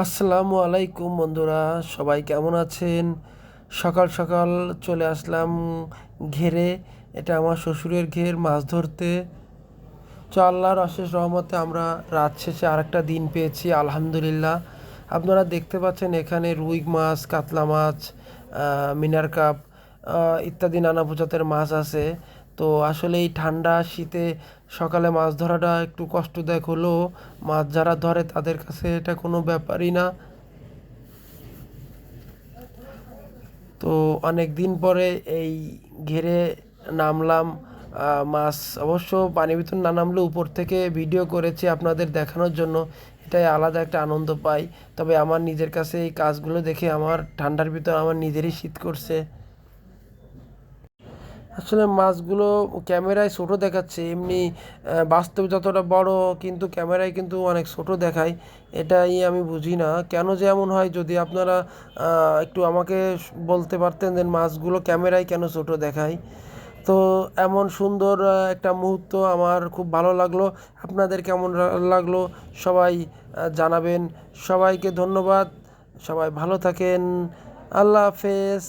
আসসালামু আলাইকুম বন্ধুরা, সবাই কেমন আছেন? সকাল সকাল চলে আসলাম ঘেরে। এটা আমার শ্বশুরের ঘের, মাছ ধরতে। আল্লাহর অশেষ রহমতে আমরা রাত শেষে আরেকটা দিন পেয়েছি, আলহামদুলিল্লাহ। আপনারা দেখতে পাচ্ছেন এখানে রুই মাছ, কাতলা মাছ, মিনার কাপ ইত্যাদি নানা প্রজাতের মাছ আছে। তো আসলে এই ঠান্ডা শীতে সকালে মাছ ধরাটা একটু কষ্টদায়ক হলেও মাছ যারা ধরে তাদের কাছে এটা কোনো ব্যাপারই না। তো অনেক দিন পরে এই ঘেরে নামলাম। মাছ অবশ্য পানির ভিতর না নামলে উপর থেকে ভিডিও করেছি আপনাদের দেখানোর জন্য। এটাই আলাদা একটা আনন্দ পাই। তবে আমার নিজের কাছে এই কাজগুলো দেখে আমার ঠান্ডার ভিতর আমার নিজেরই শীত করছে। আসলে মাছগুলো ক্যামেরায় ছোট দেখাচ্ছে, এমনি বাস্তবে যতটা বড়, কিন্তু ক্যামেরায় কিন্তু অনেক ছোট দেখায়। এটাই আমি বুঝি না কেন যে এমন হয়। যদি আপনারা একটু আমাকে বলতে পারতেন যে মাছগুলো ক্যামেরায় কেন ছোট দেখায়। তো এমন সুন্দর একটা মুহূর্ত আমার খুব ভালো লাগলো। আপনাদের কেমন লাগলো সবাই জানাবেন। সবাইকে ধন্যবাদ। সবাই ভালো থাকেন। আল্লাহ হাফেজ।